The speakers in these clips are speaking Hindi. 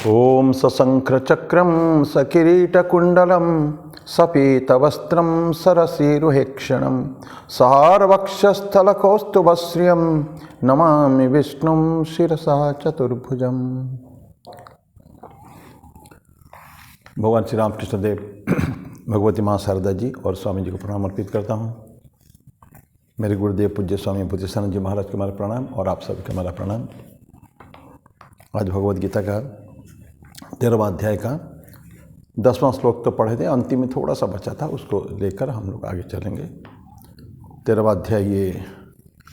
ओम सशंखचक्रं सकिरीटकुण्डलं सपीतवस्त्रं सरसीरुहेक्षणं सहारवक्षस्थलकौस्तुभश्रियं नमामि विष्णुं शिरसा चतुर्भुजम्। भगवान श्री रामकृष्ण देव, भगवती माँ शारदा जी और स्वामी जी को प्रणाम अर्पित करता हूँ। मेरे गुरुदेव पूज्य स्वामी बुद्धिशरण जी महाराज को हमारा प्रणाम और आप सबके हमारा प्रणाम। आज भगवद गीता का 13वां अध्याय का 10वां श्लोक तो पढ़े थे, अंतिम में थोड़ा सा बचा था, उसको लेकर हम लोग आगे चलेंगे। 13वां अध्याय ये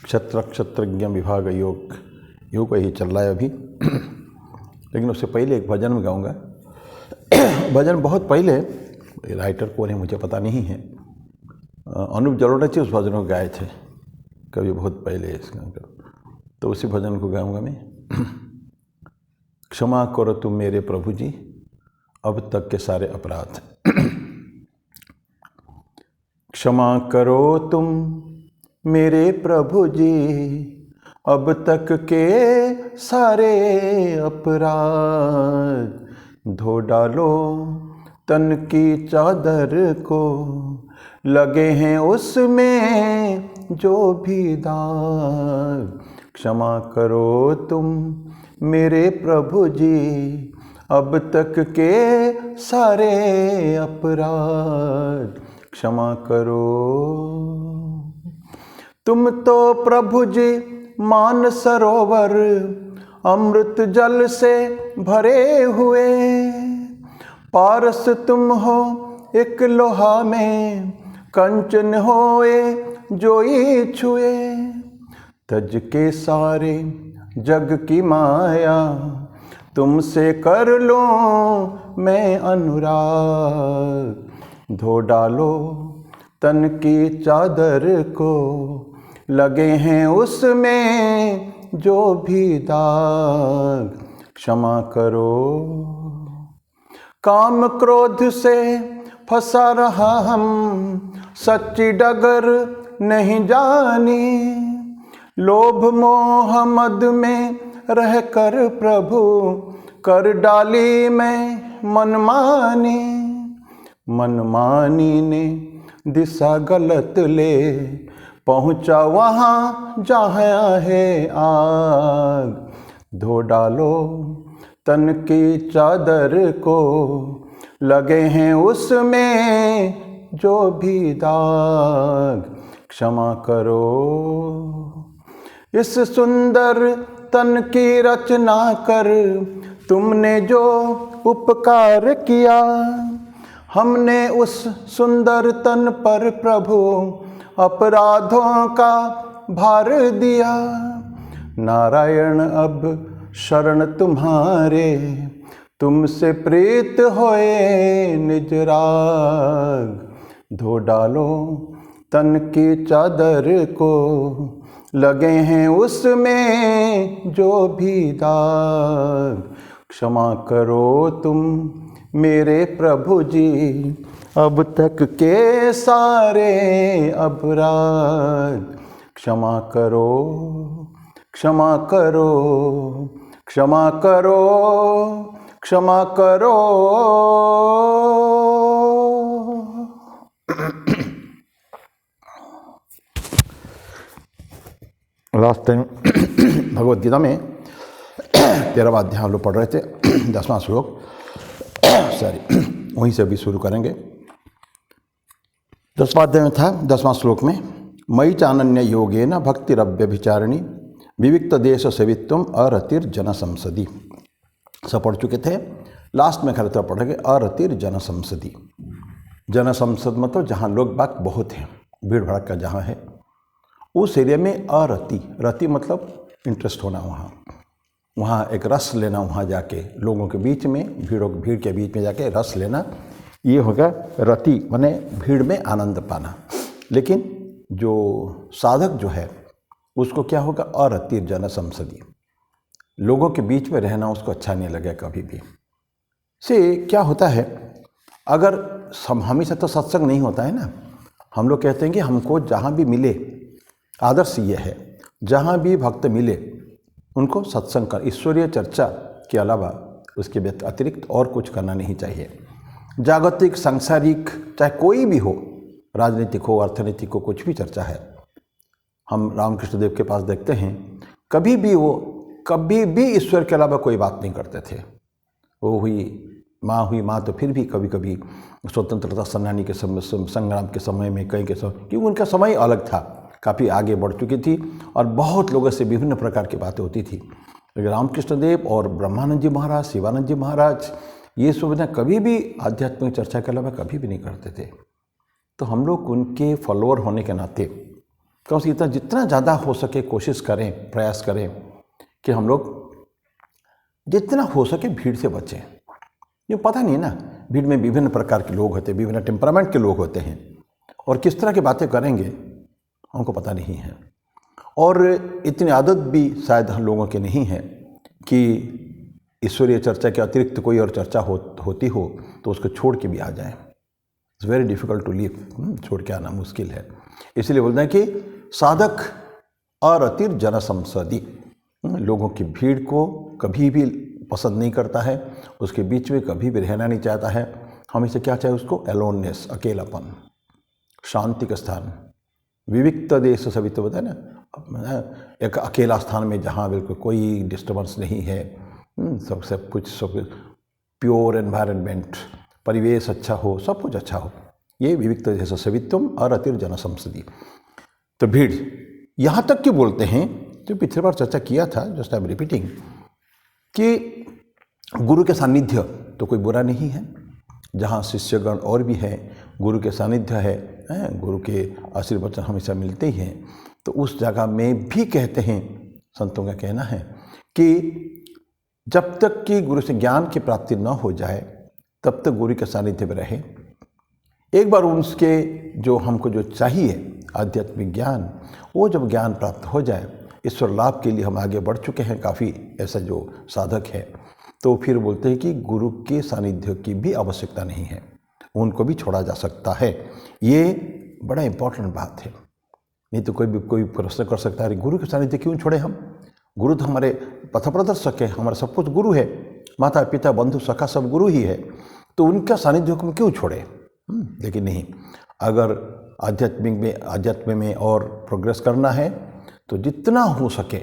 क्षत्रज्ञ विभाग योग ही चल रहा है अभी। लेकिन उससे पहले एक भजन में गाऊंगा। भजन बहुत पहले, राइटर कौन है मुझे पता नहीं है, अनूप जलोटा जी उस भजन को गाए थे कभी बहुत पहले इसका, तो उसी भजन को गाऊंगा मैं। क्षमा करो तुम मेरे प्रभु जी अब तक के सारे अपराध। क्षमा करो तुम मेरे प्रभु जी अब तक के सारे अपराध। धो डालो तन की चादर को, लगे हैं उसमें जो भी दाग। क्षमा करो तुम मेरे प्रभु जी अब तक के सारे अपराध। क्षमा करो। तुम तो प्रभु जी मान सरोवर अमृत जल से भरे हुए, पारस तुम हो एक लोहा में कंचन होए जो ही छुए। तज के सारे जग की माया तुमसे कर लो मैं अनुराग। धो डालो तन की चादर को, लगे हैं उसमें जो भी दाग। क्षमा करो। काम क्रोध से फंसा रहा हम, सच्ची डगर नहीं जानी। लोभ मोह मद में रहकर प्रभु कर डाली मैं मनमानी ने दिशा गलत ले पहुँचा वहाँ जहाँ है आग। धो डालो तन की चादर को, लगे हैं उसमें जो भी दाग। क्षमा करो। इस सुंदर तन की रचना कर तुमने जो उपकार किया, हमने उस सुंदर तन पर प्रभु अपराधों का भार दिया। नारायण अब शरण तुम्हारे, तुमसे प्रीत होए निज राग। धो डालो तन की चादर को, लगे हैं उसमें जो भी दाग। क्षमा करो तुम मेरे प्रभु जी अब तक के सारे अपराध। क्षमा करो, क्षमा करो, क्षमा करो, क्षमा करो। लास्ट टाइम भगवद गीता में 13वां अध्याय हम लोग पढ़ रहे थे, 10वां श्लोक, वहीं से अभी शुरू करेंगे। 10वां अध्याय में था 10वां श्लोक में, मयि चानन्य योगेन भक्तिरव्यभिचारिणी विविक्त देश सेवित्वम अरतिर जन संसदी। सब पढ़ चुके थे। लास्ट में खरतर पढ़ेंगे अरतिर जन संसदी। जन संसद मतलब जहाँ लोग बाग बहुत हैं, भीड़ भड़का जहाँ है, उस एरिया में अरति, रति मतलब इंटरेस्ट होना, वहाँ एक रस लेना, वहाँ जाके लोगों के बीच में, भीड़ के बीच में जाके रस लेना, ये होगा रति, माने भीड़ में आनंद पाना। लेकिन जो साधक जो है उसको क्या होगा, अरति जन संसदी, लोगों के बीच में रहना उसको अच्छा नहीं लगे कभी भी। से क्या होता है, अगर हमेशा तो सत्संग नहीं होता है ना, हम लोग कहते हैं कि हमको जहाँ भी मिले, आदर्श ये है, जहाँ भी भक्त मिले उनको सत्संग कर, ईश्वरीय चर्चा के अलावा उसके अतिरिक्त और कुछ करना नहीं चाहिए। जागतिक, सांसारिक, चाहे कोई भी हो, राजनीतिक हो, अर्थनीतिक हो, कुछ भी चर्चा है, हम रामकृष्ण देव के पास देखते हैं कभी भी ईश्वर के अलावा कोई बात नहीं करते थे। वो हुई माँ तो फिर भी कभी कभी स्वतंत्रता सेनानी के संग्राम के समय में, कई के समय, क्योंकि उनका समय अलग था, काफ़ी आगे बढ़ चुकी थी और बहुत लोगों से विभिन्न प्रकार की बातें होती थी। लेकिन रामकृष्ण देव और ब्रह्मानंद जी महाराज, शिवानंद जी महाराज, ये सब ना कभी भी आध्यात्मिक चर्चा के अलावा कभी भी नहीं करते थे। तो हम लोग उनके फॉलोअर होने के नाते कम से कम जितना ज़्यादा हो सके कोशिश करें, प्रयास करें कि हम लोग जितना हो सके भीड़ से बचें। ये पता नहीं ना, भीड़ में विभिन्न प्रकार के लोग होते हैं, विभिन्न टेम्परामेंट के लोग होते हैं, और किस तरह की बातें करेंगे हमको पता नहीं है। और इतनी आदत भी शायद हम लोगों की नहीं है कि ईश्वरीय चर्चा के अतिरिक्त कोई और चर्चा होती हो तो उसको छोड़ के भी आ जाए। It's very difficult to leave, छोड़ के आना मुश्किल है। इसलिए बोलते हैं कि साधक अरतिर जन संसदि, लोगों की भीड़ को कभी भी पसंद नहीं करता है, उसके बीच में कभी भी रहना नहीं चाहता है। हमेशा क्या चाहिए उसको? अलोननेस, अकेलापन, शांति का स्थान, विविक्त देश सभी तो बताए ना, एक अकेला स्थान में जहाँ बिल्कुल कोई डिस्टर्बेंस नहीं है, सब कुछ प्योर एनवायरनमेंट, परिवेश अच्छा हो, सब कुछ अच्छा हो, ये विविक्त देश सवित्वम और अतिर जन संसदि। तो भीड़, यहाँ तक कि बोलते हैं, जो पिछली बार चर्चा किया था, जस्ट आई एम रिपीटिंग, कि गुरु के सानिध्य तो कोई बुरा नहीं है। जहाँ शिष्यगण और भी है, गुरु के सानिध्य है, गुरु के आशीर्वचन हमेशा मिलते ही हैं, तो उस जगह में भी कहते हैं, संतों का कहना है कि जब तक कि गुरु से ज्ञान की प्राप्ति न हो जाए तब तक गुरु के सानिध्य में रहे। एक बार उसके जो हमको जो चाहिए आध्यात्मिक ज्ञान, वो जब ज्ञान प्राप्त हो जाए, ईश्वर लाभ के लिए हम आगे बढ़ चुके हैं, काफ़ी ऐसा जो साधक है, तो फिर बोलते हैं कि गुरु के सानिध्य की भी आवश्यकता नहीं है, उनको भी छोड़ा जा सकता है। ये बड़ा इम्पोर्टेंट बात है। नहीं तो कोई प्रश्न कर सकता है, गुरु के सानिध्य क्यों छोड़े हम? गुरु तो हमारे पथ प्रदर्शक है, हमारा सब कुछ गुरु है, माता पिता बंधु सखा सब गुरु ही है, तो उनका सानिध्य को हम क्यों छोड़े? लेकिन नहीं, अगर आध्यात्म में और प्रोग्रेस करना है तो जितना हो सके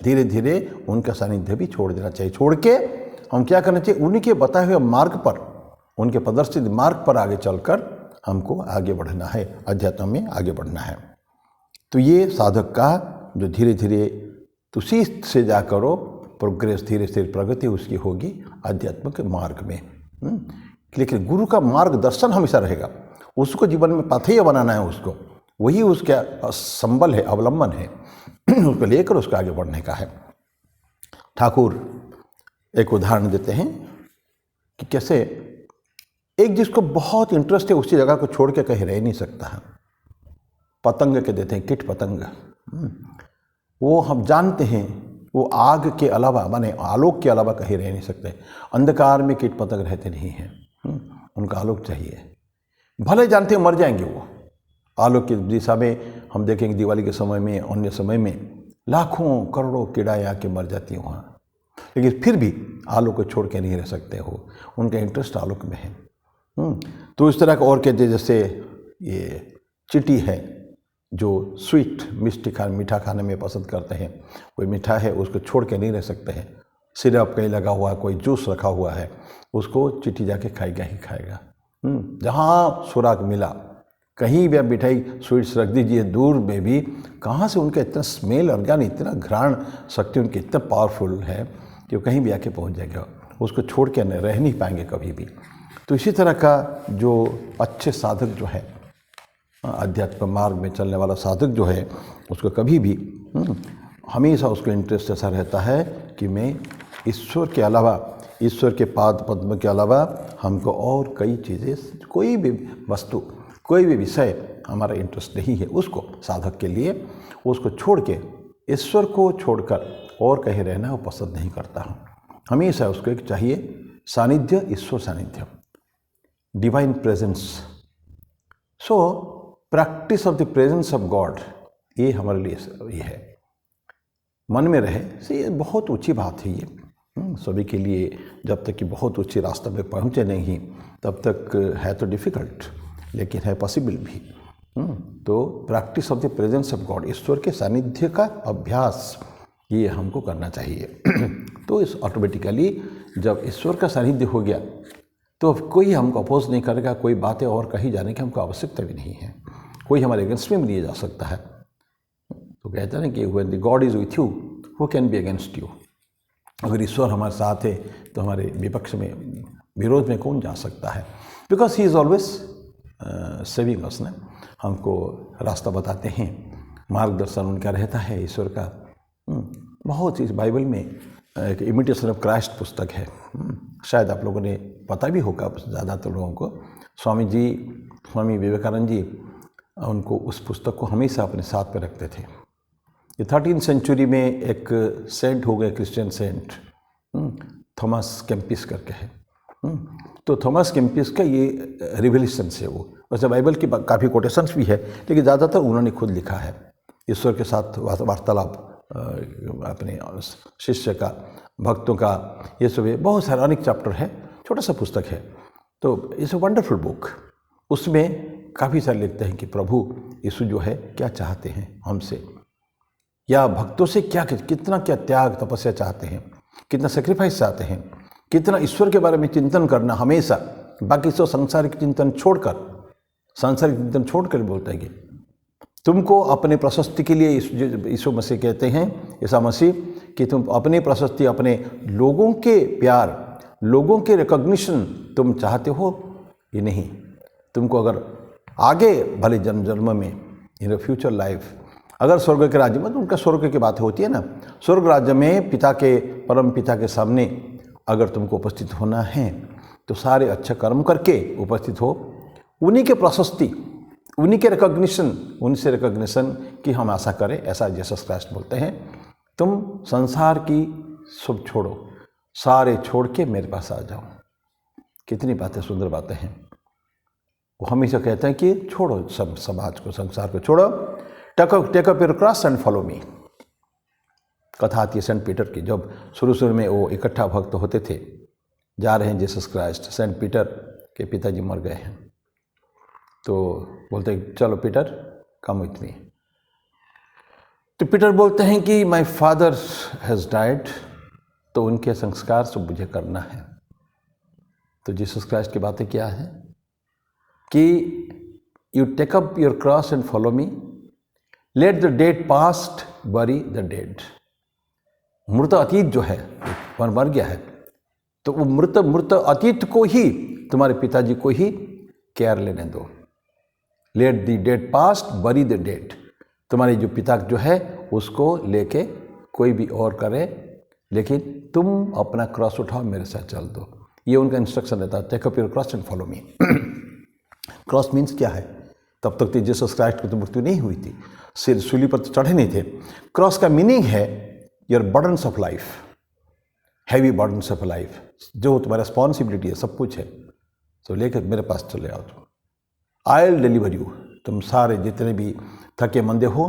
धीरे धीरे उनका सानिध्य भी छोड़ देना चाहिए। छोड़ के हम क्या करना चाहिए? उन्हीं के बताए हुए मार्ग पर, उनके प्रदर्शित मार्ग पर आगे चलकर हमको आगे बढ़ना है, अध्यात्म में आगे बढ़ना है। तो ये साधक का जो धीरे धीरे उसी से जा करो प्रोग्रेस, धीरे धीरे प्रगति उसकी होगी आध्यात्म के मार्ग में। लेकिन गुरु का मार्गदर्शन हमेशा रहेगा, उसको जीवन में पाथेय बनाना है, उसको वही उसका संबल है, अवलंबन है, उसको लेकर उसको आगे बढ़ने का है। ठाकुर एक उदाहरण देते हैं कि कैसे एक जिसको बहुत इंटरेस्ट है उसी जगह को छोड़ के कहीं रह नहीं सकता है। पतंग के देते हैं, कीट पतंग, वो हम जानते हैं वो आग के अलावा, माने आलोक के अलावा कहीं रह नहीं सकते। अंधकार में कीट पतंग रहते नहीं हैं, उनका आलोक चाहिए। भले जानते हैं मर जाएंगे वो, आलोक की दिशा में हम देखेंगे दिवाली के समय में, अन्य समय में लाखों करोड़ों कीड़ाएँ आके मर जाती हैं वहाँ, लेकिन फिर भी आलोक को छोड़ के नहीं रह सकते हो, उनका इंटरेस्ट आलोक में है। तो इस तरह का और कहते जैसे ये चींटी है जो स्वीट मीठा खाने में पसंद करते हैं, कोई मीठा है उसको छोड़ के नहीं रह सकते हैं। सिरप कहीं लगा हुआ, कोई जूस रखा हुआ है, उसको चींटी जाके खाएगा ही खाएगा। जहाँ सुराग मिला, कहीं भी आप मिठाई स्वीट्स रख दीजिए, दूर में भी कहाँ से उनका इतना स्मेल ऑर्गन, इतना घ्राण शक्ति उनकी इतना पावरफुल है कि वो कहीं भी आके पहुँच जाएगा, उसको छोड़ के रह नहीं पाएंगे कभी भी। तो इसी तरह का जो अच्छे साधक जो है, अध्यात्म मार्ग में चलने वाला साधक जो है, उसको कभी भी हमेशा उसको इंटरेस्ट ऐसा रहता है कि मैं ईश्वर के अलावा, ईश्वर के पाद पद्म के अलावा हमको और कई चीज़ें, कोई भी वस्तु, कोई भी विषय हमारा इंटरेस्ट नहीं है। उसको साधक के लिए उसको छोड़ के, ईश्वर को छोड़कर और कहीं रहना वो पसंद नहीं करता हूँ। हमेशा उसको एक चाहिए सानिध्य, ईश्वर सानिध्य, divine presence. So practice of the presence of God, ये हमारे लिए ये है, मन में रहे। से ये बहुत ऊंची बात है ये, सभी के लिए जब तक कि बहुत ऊंचे रास्ते में पहुँचे नहीं तब तक है तो डिफ़िकल्ट, लेकिन है पॉसिबल भी। तो practice of the presence of God, ईश्वर के सानिध्य का अभ्यास, ये हमको करना चाहिए। तो इस ऑटोमेटिकली जब ईश्वर का सानिध्य हो गया तो कोई हमको अपोज नहीं करेगा, कोई बातें और कहीं जाने की हमको आवश्यकता भी नहीं है, कोई हमारे अगेंस्ट में भी नहीं जा सकता है। तो कहते हैं ना कि when the God is with you who can be against you. अगर ईश्वर हमारे साथ है तो हमारे विपक्ष में, विरोध में कौन जा सकता है? Because he is always saving अस ना, हमको रास्ता बताते हैं, मार्गदर्शन उनका रहता है ईश्वर का। बहुत चीज़ बाइबल में एक इमिटेशन ऑफ क्राइस्ट पुस्तक है, शायद आप लोगों ने पता भी होगा ज़्यादातर लोगों को। स्वामी विवेकानंद जी उनको उस पुस्तक को हमेशा अपने साथ में रखते थे। ये 13वीं सेंचुरी में एक सेंट हो गए, क्रिश्चियन सेंट, थॉमस कैम्पिस करके है। तो थॉमस कैम्पिस का ये रिवलेशन से, वो वैसे बाइबल की काफ़ी कोटेशंस भी है, लेकिन ज़्यादातर उन्होंने खुद लिखा है। ईश्वर के साथ वार्तालाप अपने शिष्य का, भक्तों का, ये सब बहुत सारा अनेक चैप्टर है, छोटा सा पुस्तक है। तो इट्स अ वंडरफुल बुक। उसमें काफ़ी सारे लिखते हैं कि प्रभु यीशु जो है क्या चाहते हैं हमसे, या भक्तों से क्या, कितना क्या त्याग तपस्या चाहते हैं, कितना सेक्रीफाइस चाहते हैं, कितना ईश्वर के बारे में चिंतन करना हमेशा, बाकी सब सांसारिक चिंतन छोड़कर बोलते हैं कि तुमको अपने प्रशस्ति के लिए, यीशु मसीह कहते हैं, ईसा मसीह, कि तुम अपनी प्रशस्ति, अपने लोगों के प्यार, लोगों के रिकॉग्निशन तुम चाहते हो, ये नहीं। तुमको अगर आगे भले जन्म जन्म में, इन फ्यूचर लाइफ, अगर स्वर्ग के राज्य में, तो उनका स्वर्ग की बात होती है ना, स्वर्ग राज्य में पिता के, परम पिता के सामने अगर तुमको उपस्थित होना है तो सारे अच्छे कर्म करके उपस्थित हो, उन्हीं के प्रशस्ति, उन्हीं के रिकॉग्निशन, उनसे रिकॉग्निशन की हम आशा करें। ऐसा जीसस क्राइस्ट बोलते हैं, तुम संसार की सब छोड़ो, सारे छोड़ के मेरे पास आ जाओ। कितनी बातें, सुंदर बातें हैं। वो हमेशा कहते हैं कि छोड़ो सब समाज को, संसार को छोड़ो, take up your cross and follow me. कथा आती है सेंट पीटर की, जब शुरू में वो इकट्ठा भक्त होते थे, जा रहे हैं जीसस क्राइस्ट, सेंट पीटर के पिताजी मर गए हैं, तो बोलते हैं चलो पीटर कम विथ मी। तो पीटर बोलते हैं कि माय फादर हैज़ डाइड, तो उनके संस्कार सब मुझे करना है। तो जीसस क्राइस्ट की बातें क्या है कि you take up your cross and follow me, let the dead past bury the dead. मृत अतीत जो है मर गया है, तो वो मृत अतीत को ही, तुम्हारे पिताजी को ही केयर लेने दो। Late the dead past bury the dead, तुम्हारे जो पिता जो है उसको लेके कोई भी और करे, लेकिन तुम अपना क्रॉस उठाओ, मेरे साथ चल दो। ये उनका इंस्ट्रक्शन रहता है, take up your cross and follow me. Cross means क्या है? तब तक तो जीसस क्राइस्ट की तो मृत्यु नहीं हुई थी, सिर सूली पर तो चढ़े नहीं थे। क्रॉस का मीनिंग है your burdens of life, heavy burdens of life, जो तुम्हारा रिस्पॉन्सिबिलिटी है, सब कुछ है, तो लेकर मेरे पास चले आओ। तुम आई विल डिलीवर यू। तुम सारे जितने भी थके मंदे हो,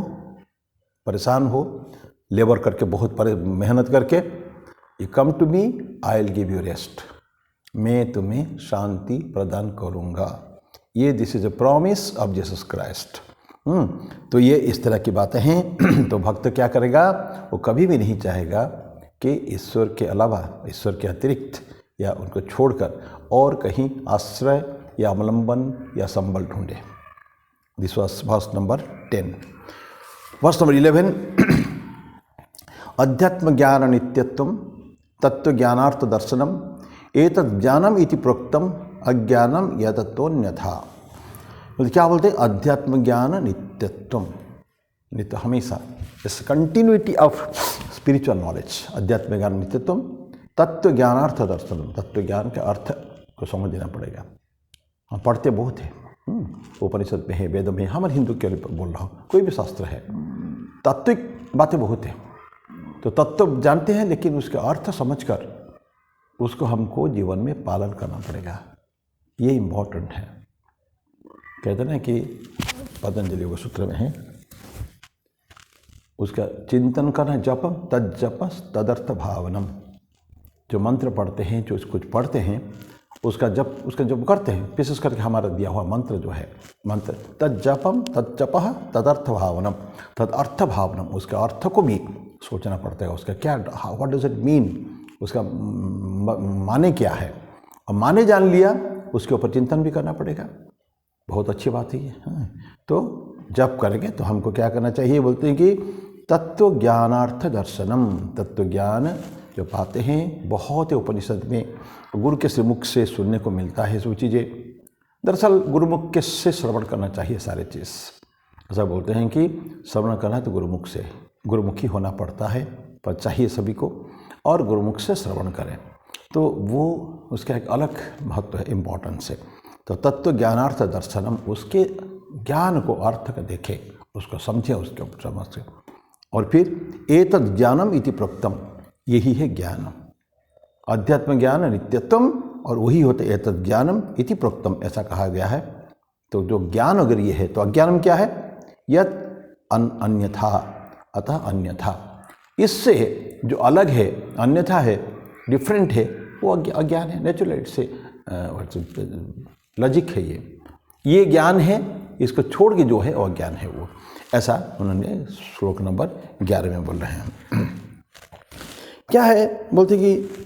परेशान हो, लेबर करके बहुत मेहनत करके, you come to me, I will give you rest. मैं तुम्हें शांति प्रदान करूँगा। ये this is a promise of Jesus Christ. तो ये इस तरह की बातें हैं। तो भक्त क्या करेगा? वो कभी भी नहीं चाहेगा कि ईश्वर के अलावा, ईश्वर के अतिरिक्त या उनको छोड़कर और कहीं आश्रय या अवलंबन या संबल ढूंढे। This was verse number 10। Verse number 11, अध्यात्म ज्ञान नित्यत्वम तत्व ज्ञानार्थ दर्शनम एतद् ज्ञानम इति प्रोक्तम अज्ञानम यततोन्यथा। तो क्या बोलते हैं? अध्यात्म ज्ञान नित्यत्वम, नित्य हमेशा, इस कंटिन्यूटी ऑफ स्पिरिचुअल नॉलेज। अध्यात्म ज्ञान नित्यत्वम तत्व ज्ञानार्थ दर्शनम, तत्व ज्ञान के अर्थ को समझना पड़ेगा। हम पढ़ते बहुत हैं, उपनिषद में है, वेद में है, हमारे हिंदू के लिए बोल रहा हूँ, कोई भी शास्त्र है, तात्विक बातें बहुत हैं। तो तत्व जानते हैं, लेकिन उसके अर्थ समझकर उसको हमको जीवन में पालन करना पड़ेगा। ये इम्पोर्टेंट है। कहते हैं कि पतंजलि योग सूत्र में है, उसका चिंतन करना, जपम तद जपस तदर्थ भावनम। जो मंत्र पढ़ते हैं, जो कुछ पढ़ते हैं, उसका जब करते हैं, विशेष करके हमारा दिया हुआ मंत्र जो है, मंत्र तज्जपम तज्जपः तदर्थ भावनम तदर्थ भावनम, उसके अर्थ को भी सोचना पड़ता है, उसका क्या, व्हाट डज इट मीन, उसका माने क्या है, और माने जान लिया उसके ऊपर चिंतन भी करना पड़ेगा। बहुत अच्छी बात है ये। तो जब करेंगे तो हमको क्या करना चाहिए, बोलते हैं कि तत्व ज्ञानार्थ दर्शनम, तत्व ज्ञान जो पाते हैं बहुत ही उपनिषद में गुरु के श्रीमुख से सुनने को मिलता है सब चीज़ें। दरअसल गुरुमुख के से श्रवण करना चाहिए सारे चीज़। ऐसा बोलते हैं कि श्रवण करना तो गुरुमुख से, गुरुमुखी होना पड़ता है, पर चाहिए सभी को, और गुरुमुख से श्रवण करें तो वो उसका एक अलग महत्व है, इम्पोर्टेंस है। तो तत्व ज्ञानार्थ दर्शनम, उसके ज्ञान को, अर्थ का देखें, उसको समझें, उसके समझ से, और फिर एतद् ज्ञानम इति प्रोक्तम, यही है ज्ञान, अध्यात्म ज्ञान नित्यत्वम, और वही होते एतद् ज्ञानम इति प्रोक्तम, ऐसा कहा गया है। तो जो ज्ञान अगर ये है तो अज्ञानम क्या है, यत् अन्यथा, अतः अन्यथा, इससे जो अलग है, अन्यथा है, डिफरेंट है, वो अज्ञान है, नेचुरल से लॉजिक है ये ज्ञान है, इसको छोड़ के जो है वो अज्ञान है वो, ऐसा उन्होंने श्लोक नंबर 11 में बोल रहे हैं। क्या है, बोलते कि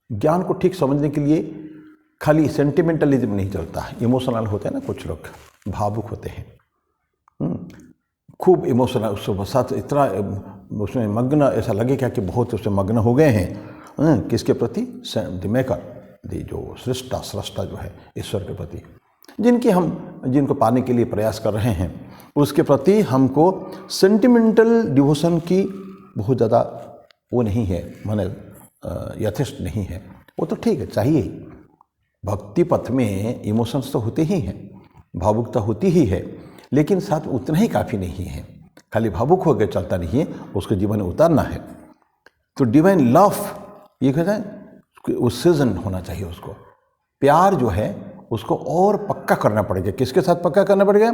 ज्ञान को ठीक समझने के लिए खाली सेंटिमेंटलिज्म नहीं चलता है, इमोशनल होते हैं ना, कुछ लोग भावुक होते हैं, खूब इमोशनल, उसके साथ इतना उसमें मग्न, ऐसा लगे क्या कि बहुत उसमें मग्न हो गए हैं, किसके प्रति, द मेकर, जो सृष्टा जो है, ईश्वर के प्रति, जिनको पाने के लिए प्रयास कर रहे हैं, उसके प्रति हमको सेंटिमेंटल डिवोशन की बहुत ज़्यादा वो नहीं है, माने यथेष्ट नहीं है। वो तो ठीक है, चाहिए, भक्ति पथ में इमोशंस तो होते ही हैं, भावुकता होती ही है, लेकिन साथ उतना ही काफ़ी नहीं है, खाली भावुक होकर चलता नहीं है, उसको जीवन में उतारना है। तो डिवाइन लव ये कहते हैं, उस सीजन होना चाहिए, उसको प्यार जो है उसको और पक्का करना पड़ेगा। किसके साथ पक्का करना पड़ेगा,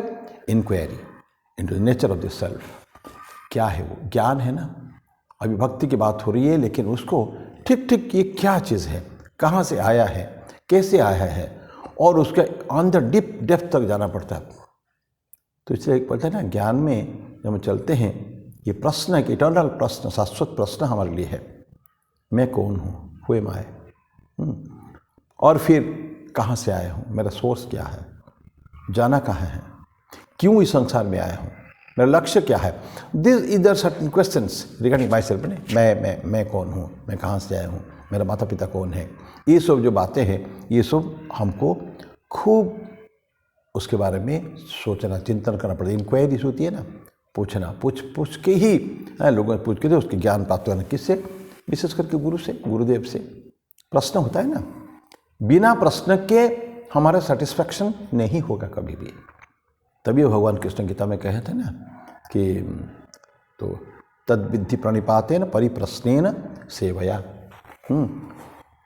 inquiry into the nature of the self, क्या है वो, ज्ञान है ना, अभी भक्ति की बात हो रही है, लेकिन उसको ठीक ये क्या चीज़ है, कहाँ से आया है, कैसे आया है, और उसके ऑन द डेप्थ तक जाना पड़ता है। तो इसलिए बोलते हैं ना, ज्ञान में जब हम चलते हैं, ये प्रश्न एक इटर्नल प्रश्न, शाश्वत प्रश्न हमारे लिए है, मैं कौन हूँ, हु एम आई, और फिर कहाँ से आया हूँ, मेरा सोर्स क्या है, जाना कहाँ है, क्यों इस संसार में आया हूँ, मेरा लक्ष्य क्या है। दिस इधर certain questions regarding my self, मैं कौन हूँ, मैं कहाँ से आया हूँ, मेरा माता पिता कौन है, ये सब जो बातें हैं, ये सब हमको खूब उसके बारे में सोचना, चिंतन करना पड़ता है। इंक्वायरीज होती है ना, पूछना, पूछ के ही लोगों से पूछ के उसके ज्ञान प्राप्त करना, किससे, विशेष करके गुरु से, गुरुदेव से। प्रश्न होता है ना, बिना प्रश्न के हमारा सेटिस्फैक्शन नहीं होगा कभी भी। तभी भगवान कृष्ण गीता में कहे थे ना कि तो तद्विद्धि प्रणिपातेन परिप्रश्नेन सेवया,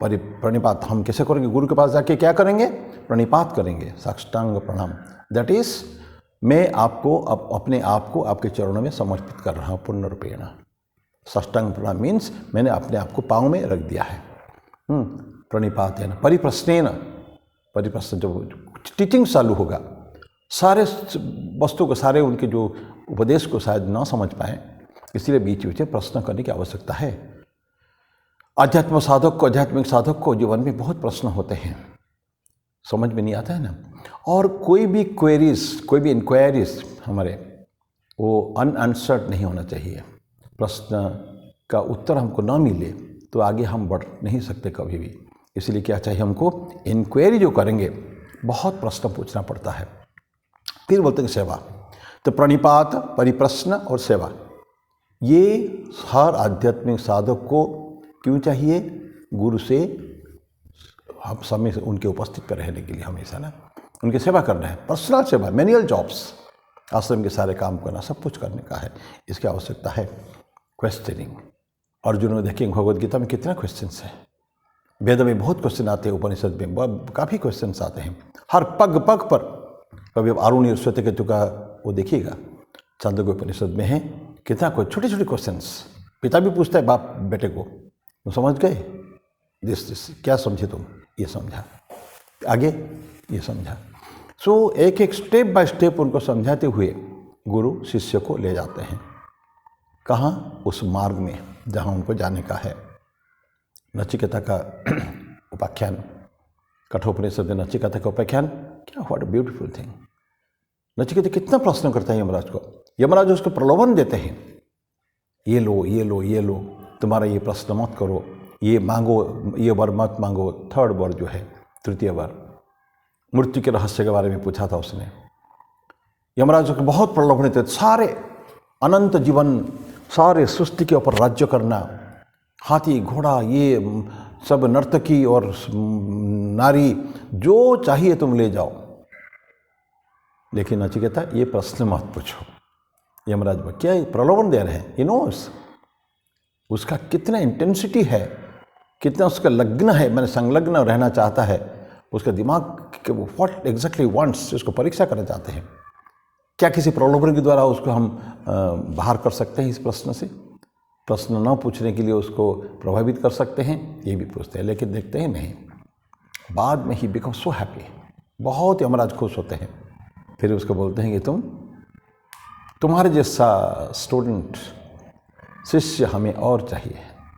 प्रणिपात हम कैसे करेंगे, गुरु के पास जाके क्या करेंगे, प्रणिपात करेंगे, साष्टांग प्रणाम, दैट इज मैं आपको अपने आप को आपके चरणों में समर्पित कर रहा हूँ पूर्ण रूपेण। साष्टांग प्रणाम मीन्स मैंने अपने आप को पाँव में रख दिया है। प्रणिपातेन परिप्रश्नेन, परिप्रश्न जब टीचिंग चालू होगा, सारे वस्तु को, सारे उनके जो उपदेश को शायद ना समझ पाएँ, इसलिए बीच बीच में प्रश्न करने की आवश्यकता है। आध्यात्मिक साधक को जीवन में बहुत प्रश्न होते हैं, समझ में नहीं आता है ना, और कोई भी क्वेरीज, कोई भी इंक्वायरीज हमारे, वो अनआंसर्ड नहीं होना चाहिए। प्रश्न का उत्तर हमको ना मिले तो आगे हम बढ़ नहीं सकते कभी भी। इसलिए क्या चाहिए हमको, इंक्वायरी जो करेंगे, बहुत प्रश्न पूछना पड़ता है। फिर बोलते हैं सेवा, तो प्रणिपात, परिप्रश्न और सेवा, ये हर आध्यात्मिक साधक को क्यों चाहिए, गुरु से हम समय से उनके उपस्थित पर रहने के लिए हमेशा ना उनकी सेवा करना है। पर्सनल सेवा, मैनुअल जॉब्स, आश्रम के सारे काम करना, सब कुछ करने का है, इसकी आवश्यकता है। क्वेश्चनिंग, अर्जुन में देखेंगे भगवद गीता में कितना क्वेश्चंस है, वेद में बहुत क्वेश्चन आते हैं, उपनिषद में काफ़ी क्वेश्चंस आते हैं, हर पग पग पर। कभी अब आरुणि श्वेतकेतु का वो देखिएगा, छांदोग्य उपनिषद में है, कितना कोई छोटे छोटे क्वेश्चंस, पिता भी पूछता है बाप बेटे को, तो समझ गए, दिस क्या समझे तुम, ये समझा, आगे ये समझा। सो एक एक स्टेप बाय स्टेप उनको समझाते हुए गुरु शिष्य को ले जाते हैं। कहाँ? उस मार्ग में जहाँ उनको जाने का है। नचिकेता का उपाख्यान, कठोपनिषद में नचिकेता का उपाख्यान, क्या what a beautiful thing. Nachiketa कितना प्रश्न करता है यमराज को, यमराज उसको प्रलोभन देते हैं, ये लो ये लो ये लो, तुम्हारा ये प्रश्न मत करो, ये मांगो, ये वर मत मांगो। थर्ड वर जो है, तृतीय वर, मृत्यु के रहस्य के बारे में पूछा था उसने। यमराज को बहुत प्रलोभन देते, सारे अनंत जीवन, सारे सृष्टि के ऊपर राज्य करना, हाथी घोड़ा ये सब, नर्तकी और नारी, जो चाहिए तुम ले जाओ, लेकिन नचिकेता ये प्रश्न मत पूछो। यमराज क्या प्रलोभन दे रहे हैं, नोस उसका कितना इंटेंसिटी है, कितना उसका लग्न है, मैंने संलग्न रहना चाहता है, उसका दिमाग व्हाट एग्जैक्टली वांट्स, उसको परीक्षा करना चाहते हैं। क्या किसी प्रलोभन के द्वारा उसको हम बाहर कर सकते हैं इस प्रश्न से? प्रश्न न पूछने के लिए उसको प्रभावित कर सकते हैं, ये भी पूछते हैं, लेकिन देखते हैं नहीं। बाद में ही बिकम सो हैप्पी, बहुत यमराज खुश होते हैं। फिर उसको बोलते हैं कि तुम्हारे जैसा स्टूडेंट, शिष्य हमें और चाहिए,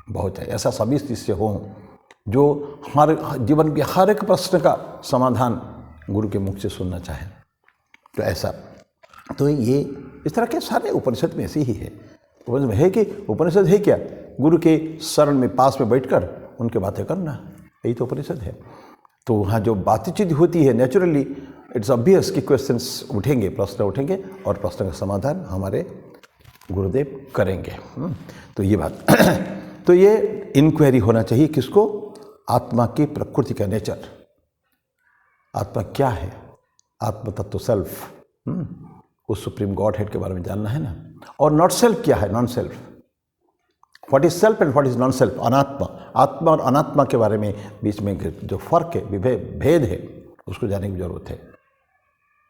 बहुत चाहिए। ऐसा सभी शिष्य हों जो हमारे जीवन के हर एक प्रश्न का समाधान गुरु के मुख से सुनना चाहें। तो ऐसा, तो ये इस तरह के सारे उपनिषद में ऐसे ही है। उपनिषद है कि उपनिषद है क्या? गुरु के शरण में पास में बैठकर उनके बातें करना, यही तो उपनिषद है। तो वहाँ जो बातचीत होती है नेचुरली, इट्स ऑब्वियस कि क्वेश्चंस उठेंगे, प्रश्न उठेंगे, और प्रश्न का समाधान हमारे गुरुदेव करेंगे। तो ये बात तो ये इंक्वायरी होना चाहिए किसको? आत्मा की प्रकृति का नेचर, आत्मा क्या है, आत्म तत्व सेल्फ, उस सुप्रीम गॉड हेड के बारे में जानना है ना। और नॉट सेल्फ क्या है, non self, what is self and what is non self, अनात्मा, आत्मा और अनात्मा के बारे में बीच में जो फर्क है, भेद है, उसको जानने की जरूरत है।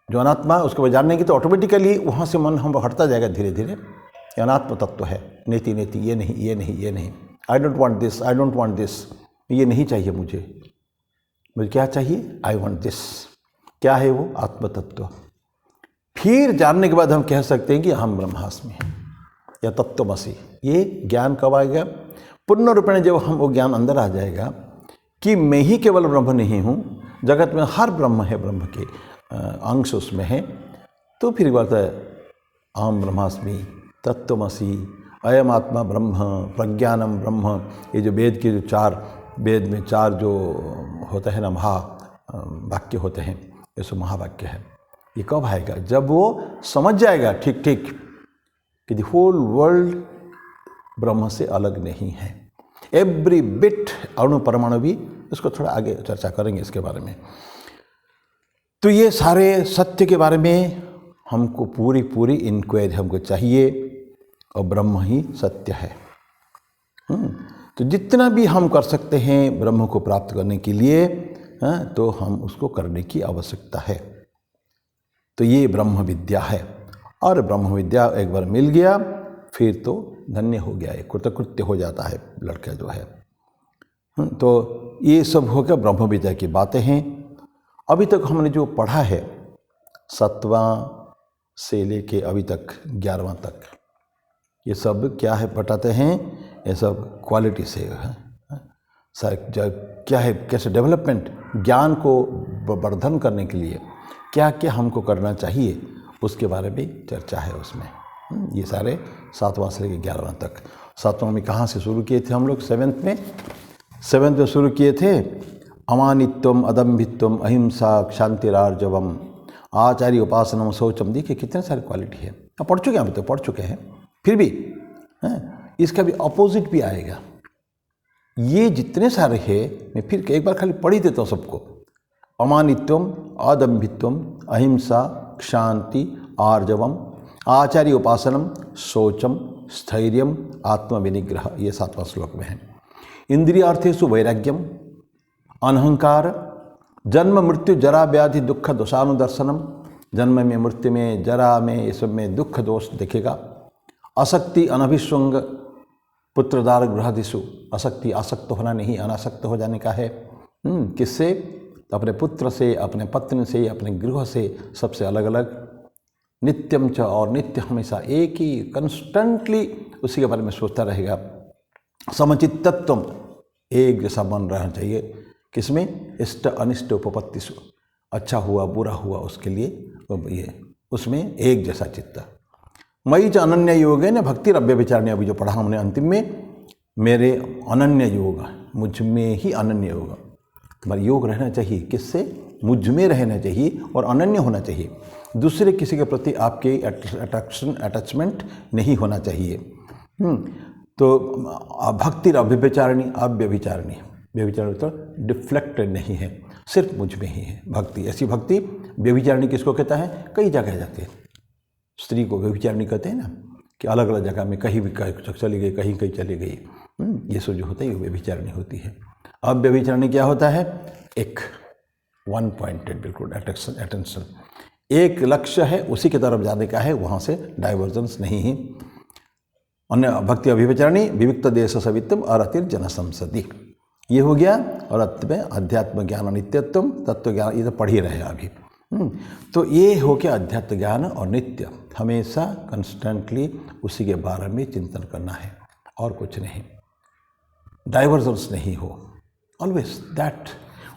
जो अनात्मा उसको जानने की तो ऑटोमेटिकली वहाँ से मन हम हटता जाएगा धीरे धीरे। ये अनात्म तत्व है, नीति नीति, ये नहीं ये नहीं ये नहीं, I don't want this, I don't want this, ये नहीं चाहिए मुझे क्या चाहिए, आई वांट दिस। क्या है वो? आत्म तत्व। फिर जानने के बाद हम कह सकते हैं कि हम ब्रह्मास्मि हैं या तत्वमसि। ये ज्ञान कब आएगा? पूर्ण रूप में जब हम वो ज्ञान अंदर आ जाएगा कि मैं ही केवल ब्रह्म नहीं हूँ, जगत में हर ब्रह्म है, ब्रह्म के अंश उसमें है। तो फिर बात है अहम ब्रह्मास्मि, तत्वमसि, अयम आत्मा ब्रह्म, प्रज्ञानम ब्रह्म। ये जो वेद के जो चार, वेद में चार जो होता है ना, महा वाक्य होते हैं, ये सब महावाक्य है। ये कब आएगा? जब वो समझ जाएगा ठीक ठीक कि द होल वर्ल्ड ब्रह्म से अलग नहीं है, एवरी बिट, अणु परमाणु भी। इसको थोड़ा आगे चर्चा करेंगे इसके बारे में। तो ये सारे सत्य के बारे में हमको पूरी पूरी इंक्वायरी हमको चाहिए, और ब्रह्म ही सत्य है। तो जितना भी हम कर सकते हैं ब्रह्म को प्राप्त करने के लिए, तो हम उसको करने की आवश्यकता है। तो ये ब्रह्म विद्या है, और ब्रह्म विद्या एक बार मिल गया फिर तो धन्य हो गया, कृतकृत्य हो जाता है लड़का जो है। तो ये सब हो गया ब्रह्म विद्या की बातें हैं। अभी तक हमने जो पढ़ा है 7वां से लेके अभी तक 11वां तक, ये सब क्या है बताते हैं, ये सब क्वालिटी से है। क्या है, कैसे डेवलपमेंट, ज्ञान को वर्धन करने के लिए क्या क्या हमको करना चाहिए, उसके बारे में चर्चा है उसमें। ये सारे 7वां से लेकर 11वां तक। 7वां में कहाँ से शुरू किए थे हम लोग? 7th में शुरू किए थे। अमानित्वम, अदम्भित्वम, अहिंसा, क्षांतिरार्जवम, आचार्य उपासनम, शौचम। देखिए कितने सारे क्वालिटी है, अब पढ़ चुके हैं, अभी तो पढ़ चुके हैं, फिर भी इसका भी अपोजिट भी आएगा। ये जितने सारे हैं, मैं फिर एक बार खाली पढ़ ही देता हूँ सबको। अमानित्वम, अदम्भित्वम, अहिंसा, क्षांति, आर्जवम, आचार्य उपासनम, शौचम, स्थैर्यम, आत्मविनिग्रह। ये 7वां श्लोक में है। इंद्रियार्थेषु वैराग्यम, अनहंकार, जन्म मृत्यु जरा व्याधि दुख दोषानुदर्शनम। जन्म में, मृत्यु में, जरा में, ये सब में दुख दोष देखेगा। आसक्ति, अनभिष्वंग, पुत्रदार गृहादिषु आसक्ति, आसक्त होना नहीं, अनासक्त हो जाने का है। किससे? तो अपने पुत्र से, अपने पत्नी से, अपने गृह से, सबसे अलग अलग। नित्यम च, और नित्य हमेशा एक ही कंस्टेंटली उसी के बारे में सोचता रहेगा। समचित्तत्वम, एक जैसा मन रहना चाहिए। किसमें? इष्ट अनिष्ट उपपत्तिषु, अच्छा हुआ बुरा हुआ उसके लिए ये उसमें एक जैसा चित्त। मयि च अनन्य योगेन भक्तिरव्य विचारणी, अभी जो पढ़ा हमने अंतिम में, मेरे अनन्य योग, मुझ में ही अनन्य योग। तुम्हारा योग रहना चाहिए किससे? मुझ में रहना चाहिए और अनन्य होना चाहिए। दूसरे किसी के प्रति आपके अटैचमेंट नहीं होना चाहिए। तो भक्तिरव्य विचारणी, अव्यभिचारिणी, व्यभिचारिणी तो डिफ्लेक्टेड नहीं है, सिर्फ मुझ में ही है भक्ति। ऐसी भक्ति व्यभिचारिणी किसको कहता है? कई जगह जाते हैं स्त्री को व्यभिचारिणी कहते हैं ना, कि अलग अलग जगह में कहीं भी चली गई, कहीं कहीं चली गई। ये सब जो होता है ये व्यभिचारिणी होती है। अब व्यभिचारिणी क्या होता है? एक वन पॉइंटेड, बिल्कुल अटेंशन, एक लक्ष्य है, उसी की तरफ जाने का है, वहाँ से डाइवर्जेंस नहीं है। अन्य भक्ति अभिविचारिणी विविक्त देश सवित्तम अरतिर जन संसदी, ये हो गया। और अंत में अध्यात्म ज्ञान नित्यत्व, तत्व ज्ञान, ये तो पढ़ ही रहे अभी। तो ये हो गया अध्यात्म ज्ञान और नित्य, हमेशा कंस्टेंटली उसी के बारे में चिंतन करना है और कुछ नहीं, डाइवर्जेंस नहीं हो। ऑलवेज दैट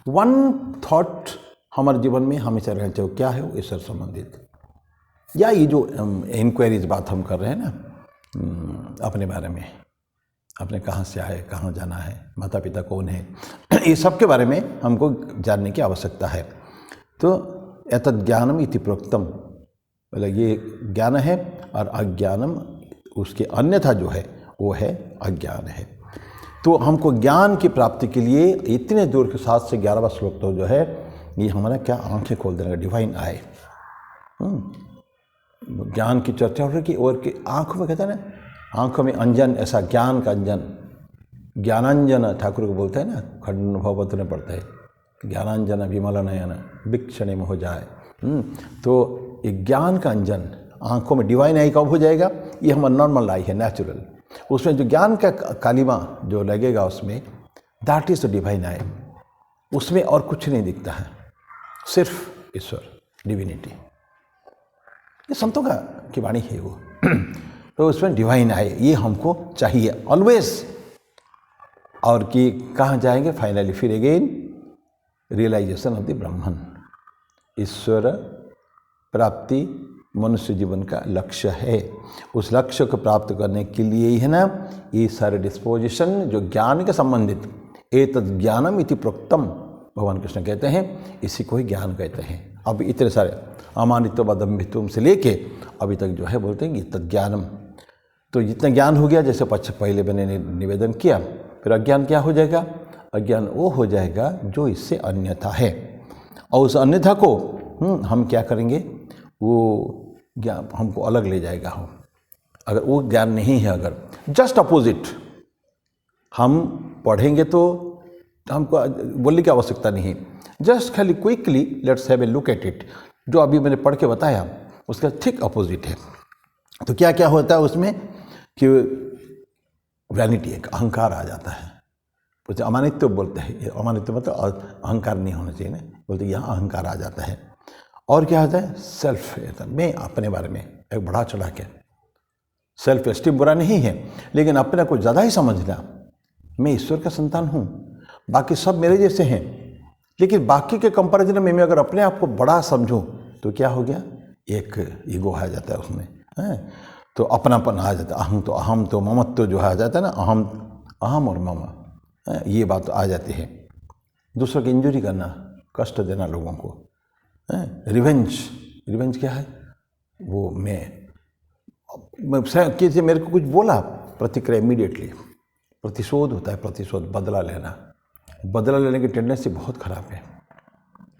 वन थॉट हमारे जीवन में हमेशा रहना चाहिए। क्या है वो? ईश्वर संबंधित। या ये जो इंक्वायरीज बात हम कर रहे हैं ना अपने बारे में, अपने कहाँ से आए, कहाँ जाना है, माता पिता कौन है, ये सब के बारे में हमको जानने की आवश्यकता है। तो एतद् ज्ञानम इति प्रोक्तम, मतलब ये ज्ञान है, और अज्ञानम उसके अन्यथा जो है वो है अज्ञान है। तो हमको ज्ञान की प्राप्ति के लिए इतने दूर के 7 से 11वां श्लोक तो जो है ये हमारा क्या आंखें खोल देने का, डिवाइन आए। ज्ञान की चर्चा हो रही कि और की आँखों में कहता है ना, आँखों में अंजन, ऐसा ज्ञान का अंजन, ज्ञानांजन ठाकुर को बोलते हैं ना, खंड भगवत में पढ़ता है, ज्ञानांजन विमल नयन बिक्षणे में हो जाए। तो ये ज्ञान का अंजन आँखों में, डिवाइन आई कब हो जाएगा? ये हमारा नॉर्मल आई है, नेचुरल। उसमें जो ज्ञान का कालिमा जो लगेगा उसमें, that is the divine I. उसमें और कुछ नहीं दिखता है, सिर्फ ईश्वर, डिविनिटी। ये संतों की वाणी है वो। तो उसमें डिवाइन आए, ये हमको चाहिए ऑलवेज। और कि कहाँ जाएंगे फाइनली? फिर अगेन रियलाइजेशन ऑफ द ब्रह्मन, ईश्वर प्राप्ति मनुष्य जीवन का लक्ष्य है। उस लक्ष्य को प्राप्त करने के लिए ही है ना ये सारे डिस्पोजिशन जो ज्ञान के संबंधित, एतद् ज्ञानम इति प्रोक्तम, भगवान कृष्ण कहते हैं, इसी को ही ज्ञान कहते हैं। अब इतने सारे अमानित्व अदम्भित्व से लेके अभी तक जो है बोलते हैं एतद् ज्ञानम। तो जितना ज्ञान हो गया, जैसे पहले मैंने निवेदन किया, फिर अज्ञान क्या हो जाएगा? अज्ञान वो हो जाएगा जो इससे अन्यथा है, और उस अन्यथा को हम क्या करेंगे? वो ज्ञान हमको अलग ले जाएगा। हम अगर वो ज्ञान नहीं है, अगर जस्ट अपोजिट हम पढ़ेंगे तो हमको बोलने की आवश्यकता नहीं, जस्ट खाली quickly let's have a look at it. जो अभी मैंने पढ़ के बताया उसका ठीक अपोजिट है। तो क्या क्या होता है उसमें कि वैनिटी, एक अहंकार आ जाता है। उसे अमानित्व बोलते हैं। अमानित्व मतलब अहंकार नहीं होना चाहिए ना, बोलते यहाँ अहंकार आ जाता है। और क्या होता है? सेल्फ, मैं अपने बारे में एक बढ़ा चढ़ा के, सेल्फ एस्टीम बुरा नहीं है, लेकिन अपने को ज़्यादा ही समझना, मैं ईश्वर का संतान हूँ, बाकी सब मेरे जैसे हैं, लेकिन बाकी के कंपैरिजन में मैं अगर अपने आप को बड़ा समझूं तो क्या हो गया? एक ईगो आ जाता है उसमें, है? तो अपनापन आ जाता है, अहम तो ममत्व जो आ जाता है ना, अहम और मम, ये बात आ जाती है। दूसरों की इंजरी करना, कष्ट देना लोगों को, रिवेंज क्या है? वो मैं किसी मेरे को कुछ बोला, प्रतिक्रिया इमीडिएटली, प्रतिशोध होता है, प्रतिशोध, बदला लेना। बदला लेने की टेंडेंसी बहुत ख़राब है।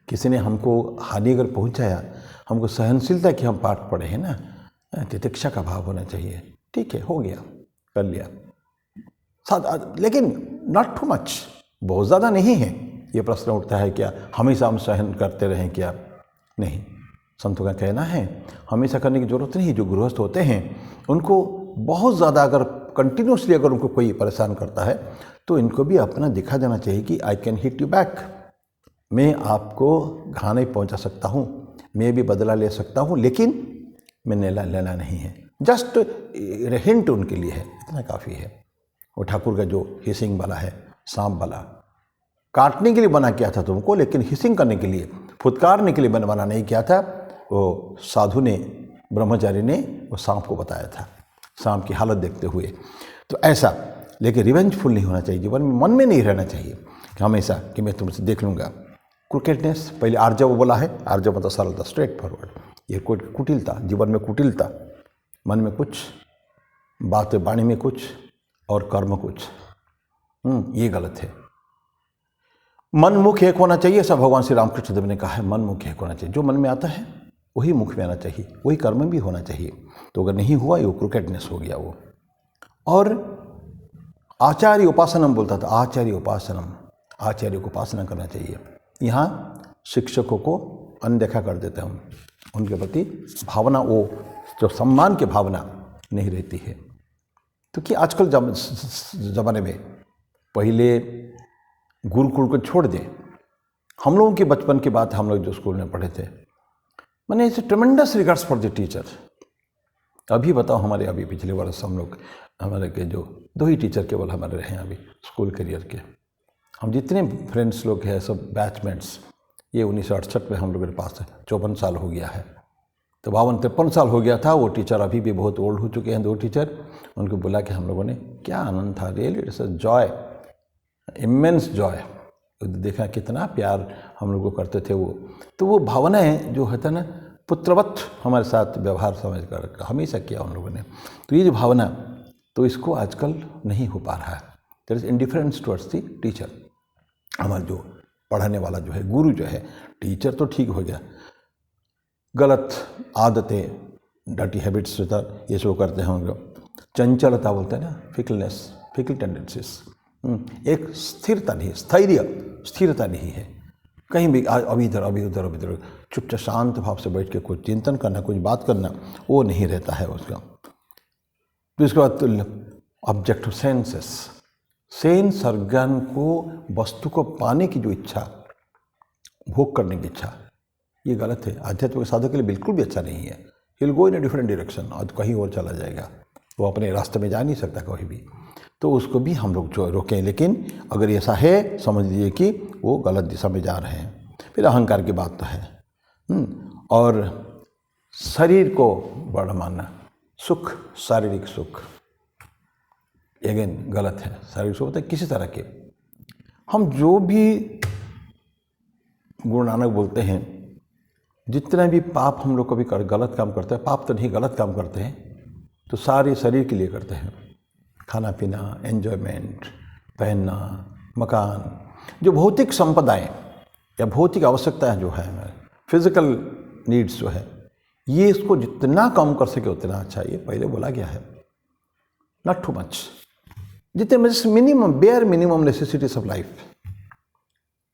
किसी ने हमको हानि अगर पहुंचाया, हमको सहनशीलता की हम पाठ पढ़े हैं ना, तितिक्षा का भाव होना चाहिए। ठीक है, हो गया, कर लिया, लेकिन नॉट टू मच, बहुत ज़्यादा नहीं है। ये प्रश्न उठता है क्या हमेशा हम सहन करते रहें क्या? नहीं, संतों का कहना है हमेशा करने की जरूरत नहीं। जो गृहस्थ होते हैं उनको बहुत ज़्यादा अगर कंटिन्यूसली अगर उनको कोई परेशान करता है तो इनको भी अपना दिखा देना चाहिए कि I can hit you back, मैं आपको घाव पहुंचा सकता हूँ, मैं भी बदला ले सकता हूँ, लेकिन मैंने लेना नहीं है। जस्ट हिंट उनके लिए है, इतना काफ़ी है। वो ठाकुर का जो हिसिंग वाला है, सांप वाला, काटने के लिए बना किया था तुमको, लेकिन हिसिंग करने के लिए, फुतकारने के लिए बना नहीं किया था। वो साधु ने, ब्रह्मचारी ने वो सांप को बताया था, सांप की हालत देखते हुए। तो ऐसा, लेकिन रिवेंजफुल नहीं होना चाहिए जीवन में, मन में नहीं रहना चाहिए कि हमेशा कि मैं तुमसे देख लूँगा। क्रिकेटनेस, पहले आर्जव बोला है, आर्जव मतलब सरलता, स्ट्रेट फॉरवर्ड। ये कोई कुटिलता, जीवन में कुटिलता, मन में कुछ, बात वाणी में कुछ और कर्म कुछ, ये गलत है। मन मुख एक होना चाहिए, ऐसा भगवान श्री रामकृष्ण देव ने कहा है। मन मुख एक होना चाहिए, जो मन में आता है वही मुख में आना चाहिए, वही कर्म में भी होना चाहिए। तो अगर नहीं हुआ, ये क्रिकेटनेस हो गया वो। और आचार्य उपासनम बोलता था, आचार्य उपासनम, आचार्य को उपासना करना चाहिए। यहाँ शिक्षकों को अनदेखा कर देते हैं हम, उनके प्रति भावना, वो जो सम्मान की भावना नहीं रहती है। तो कि आजकल ज़माने में, पहले गुरुकुल को छोड़ दें, हम लोगों के बचपन की बात, हम लोग जो स्कूल में पढ़े थे, मैंने it's ट्रेमेंडस regards for the teacher. अभी बताओ, हमारे अभी पिछले वर्ष हम लोग, हमारे के जो 2 ही टीचर केवल हमारे रहे हैं अभी स्कूल करियर के। हम जितने फ्रेंड्स लोग हैं, सब बैचमेट्स, ये 1968 में हम लोगों के पास है, 54 साल हो गया है। तो 52-53 साल हो गया था। वो टीचर अभी भी बहुत ओल्ड हो चुके हैं, 2 टीचर। उनको बुला के हम लोगों ने, क्या आनंद था, really it's a joy, immense Joy. देखा कितना प्यार हम लोग को करते थे वो। तो वो भावनाएं जो होता है ना, पुत्रवत हमारे साथ व्यवहार समझ कर हमेशा किया उन लोगों ने। तो ये जो भावना, तो इसको आजकल नहीं हो पा रहा है। There is indifference towards the teacher. हमारा जो पढ़ाने वाला जो है, गुरु जो है, टीचर तो ठीक हो गया, गलत आदतें, डर्टी हैबिट्स ये सब करते हैं हम लोग। चंचलता बोलते हैं ना, फिकलनेस, फिकल टेंडेंसीज, एक स्थिरता नहीं, स्थिरता नहीं है। कहीं भी अभी इधर अभी उधर, अभी इधर, चुपचाप शांत भाव से बैठ के कुछ चिंतन करना, कुछ बात करना, वो नहीं रहता है उसका। तो इसके बाद ऑब्जेक्टिव सेंसेस, सेंस ऑर्गन को, वस्तु को पाने की जो इच्छा, भोग करने की इच्छा, ये गलत है। आध्यात्मिक साधक के लिए बिल्कुल भी अच्छा नहीं है। He will go in a different direction, और कहीं और चला जाएगा, वो अपने रास्ते में जा नहीं सकता कहीं भी। तो उसको भी हम लोग जो रोकें। लेकिन अगर ऐसा है, समझ लीजिए कि वो गलत दिशा में जा रहे हैं। फिर अहंकार की बात तो है। और शरीर को बड़ा मानना, सुख, शारीरिक सुख, अगेन गलत है। शारीरिक सुख होता है किसी तरह के। हम जो भी गुरु नानक बोलते हैं, जितना भी पाप हम लोग कभी गलत काम करते हैं, पाप तो नहीं, गलत काम करते हैं, तो सारे शरीर के लिए करते हैं। खाना पीना, एन्जॉयमेंट, पहनना, मकान, जो भौतिक संपदाएं या भौतिक आवश्यकताएं जो है, हमारे फिजिकल नीड्स जो है, ये इसको जितना कम कर सके उतना अच्छा। ये पहले बोला गया है, नॉट टू मच, जितने minimum, bare minimum necessities of life.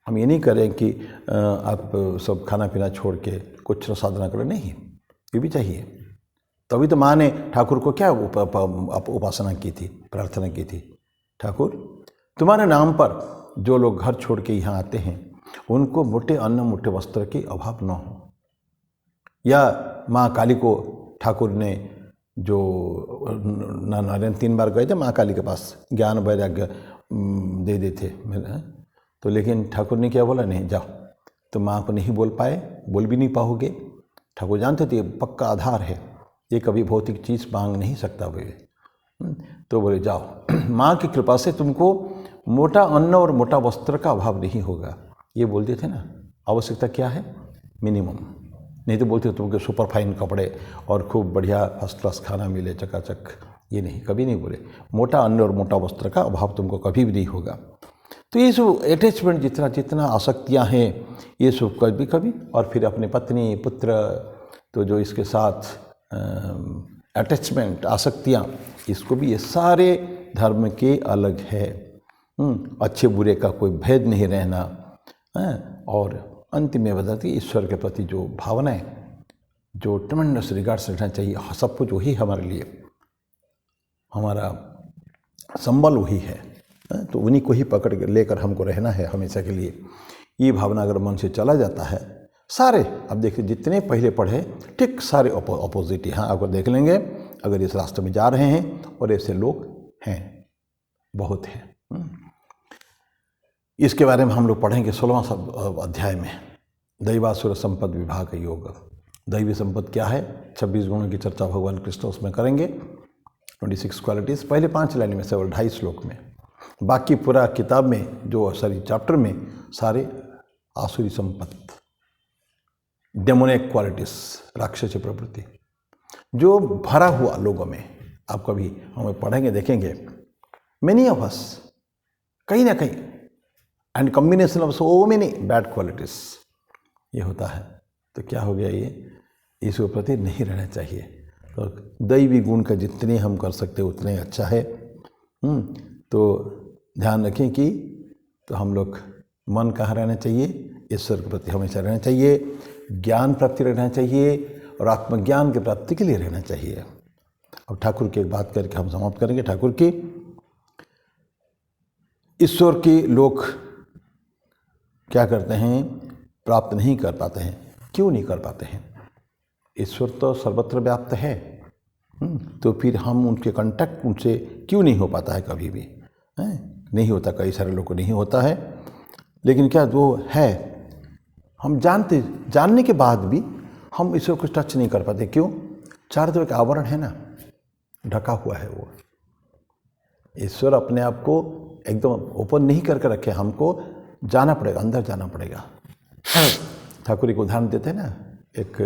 हम ये नहीं करें कि आप सब खाना पीना छोड़ के कुछ साधना करें, नहीं, ये भी चाहिए। तभी तो माँ ने ठाकुर को क्या उपासना की थी, प्रार्थना की थी, ठाकुर तुम्हारे नाम पर जो लोग घर छोड़ के यहाँ आते हैं, उनको मोटे अन्न मोटे वस्त्र की अभाव न हो। या माँ काली को ठाकुर ने जो नारायण 3 बार गए थे माँ काली के पास, ज्ञान वैराग्य दे देते, तो लेकिन ठाकुर ने क्या बोला, नहीं जाओ। तो माँ को नहीं बोल पाए, बोल भी नहीं पाओगे। ठाकुर जानते थे पक्का आधार है, ये कभी भौतिक चीज़ मांग नहीं सकता वे। तो बोले जाओ, माँ की कृपा से तुमको मोटा अन्न और मोटा वस्त्र का अभाव नहीं होगा। ये बोलते थे ना, आवश्यकता क्या है, मिनिमम। नहीं तो बोलते तुमको सुपर फाइन कपड़े और खूब बढ़िया फर्स्ट क्लास खाना मिले चकाचक, ये नहीं, कभी नहीं बोले। मोटा अन्न और मोटा वस्त्र का अभाव तुमको कभी भी नहीं होगा। तो ये सब अटैचमेंट, जितना आसक्तियाँ हैं, ये सब कभी कभी, और फिर अपने पत्नी पुत्र, तो जो इसके साथ अटैचमेंट, आसक्तियाँ, इसको भी, ये सारे धर्म के अलग है। अच्छे बुरे का कोई भेद नहीं रहना। और अंतिम में बताती ईश्वर के प्रति जो भावनाएं, जो ट्रेमेंडस रिगार्ड्स रखना चाहिए, सब कुछ वही हमारे लिए, हमारा संबल वही है, तो उन्हीं को ही पकड़ के लेकर हमको रहना है हमेशा के लिए। ये भावना अगर मन से चला जाता है, सारे अब देखिए जितने पहले पढ़े ठीक सारे अपोजिट यहाँ आपको देख लेंगे अगर इस रास्ते में जा रहे हैं, और ऐसे लोग हैं, बहुत हैं। इसके बारे में हम लोग पढ़ेंगे 16वां अध्याय में, दैवासुर संपद विभाग योग। दैवी संपद क्या है, 26 गुणों की चर्चा भगवान कृष्ण उसमें करेंगे, 26 क्वालिटीज़, पहले 5 लाइन में से और 2.5 श्लोक में। बाकी पूरा किताब में जो सारी चैप्टर में सारे आसुरी संपत्ति, डेमोनिक क्वालिटीज, राक्षसी प्रवृत्ति जो भरा हुआ लोगों में। आप कभी हमें पढ़ेंगे देखेंगे, मेनी ऑफ अस कहीं ना कहीं, and combination of so many bad qualities ये होता है। तो क्या हो गया, ये इसके प्रति नहीं रहना चाहिए। तो दैवी गुण का जितने हम कर सकते उतने अच्छा है। तो ध्यान रखें कि तो हम लोग मन कहाँ रहना चाहिए, ईश्वर के प्रति हमेशा रहना चाहिए, ज्ञान प्राप्ति रहना चाहिए और आत्मज्ञान की प्राप्ति के लिए रहना चाहिए। अब ठाकुर की एक बात करके हम समाप्त करेंगे। ठाकुर की ईश्वर के लोग क्या करते हैं, प्राप्त नहीं कर पाते हैं। क्यों नहीं कर पाते हैं? ईश्वर तो सर्वत्र व्याप्त है, तो फिर हम उनके कांटेक्ट उनसे क्यों नहीं हो पाता है, कभी भी नहीं होता, कई सारे लोग को नहीं होता है। लेकिन क्या वो है, हम जानने के बाद भी हम ईश्वर को टच नहीं कर पाते। क्यों? चारों तरफ एक आवरण है ना, ढका हुआ है वो। ईश्वर अपने आप को एकदम ओपन नहीं करके रखे, हमको जाना पड़ेगा, अंदर जाना पड़ेगा। ठाकुर एक उदाहरण देते हैं ना, एक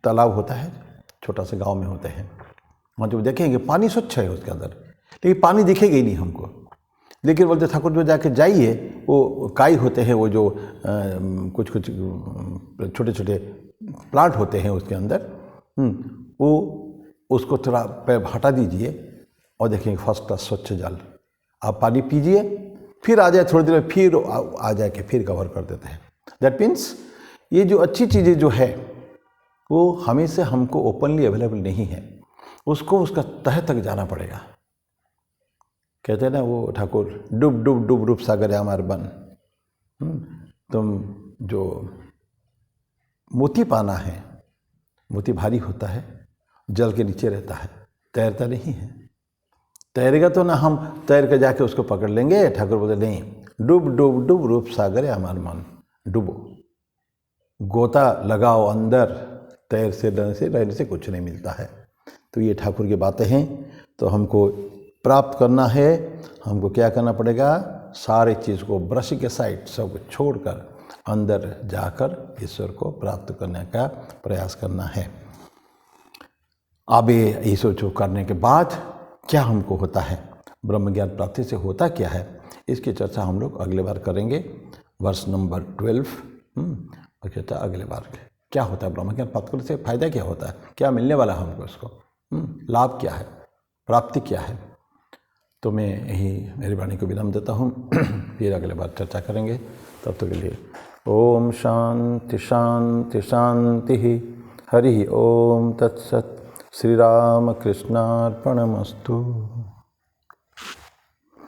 तालाब होता है, छोटा सा गांव में होते हैं, वहाँ जब देखेंगे पानी स्वच्छ है उसके अंदर, लेकिन पानी दिखेगा ही नहीं हमको। लेकिन बोलते ठाकुर जो जाके जाइए, वो काई होते हैं, वो जो कुछ छोटे छोटे प्लांट होते हैं उसके अंदर, वो उसको थोड़ा पैर हटा दीजिए और देखेंगे फर्स्ट क्लास स्वच्छ जल। आप पानी पीजिए, फिर आ जाए, थोड़ी देर में फिर आ जाए के फिर कवर कर देते हैं। दैट मीन्स ये जो अच्छी चीज़ें जो है वो हमेशा हमको ओपनली अवेलेबल नहीं है, उसको उसका तह तक जाना पड़ेगा। कहते हैं ना वो ठाकुर, डूब डूब डूब रूप सागर अमर बन। तुम जो मोती पाना है, मोती भारी होता है, जल के नीचे रहता है, तैरता नहीं है। तैरेगा तो ना हम तैर के जाके उसको पकड़ लेंगे। ठाकुर बोलते नहीं, डूब डूब डूब रूप सागर अमर मन, डूबो, गोता लगाओ अंदर, तैर से रहने से कुछ नहीं मिलता है। तो ये ठाकुर की बातें हैं। तो हमको प्राप्त करना है, हमको क्या करना पड़ेगा, सारे चीज़ को ब्रश के साइड सब छोड़कर अंदर जाकर ईश्वर को प्राप्त करने का प्रयास करना है। अब ये ईश्वर को करने के बाद क्या हमको होता है, ब्रह्म ज्ञान प्राप्ति से होता क्या है, इसकी चर्चा हम लोग अगले बार करेंगे। वर्ष नंबर 12 और कहता अगले बार क्या होता है ब्रह्म ज्ञान प्राप्त करने से, फायदा क्या होता है, क्या मिलने वाला है हमको, इसको लाभ क्या है, प्राप्ति क्या है। तो मैं यही मेरी वाणी को विराम देता हूँ, फिर अगले बार चर्चा करेंगे। तब तक के लिए ओम शांति शांति शांति। हरि ओम तत्सत। श्री राम कृष्णार्पणमस्तु।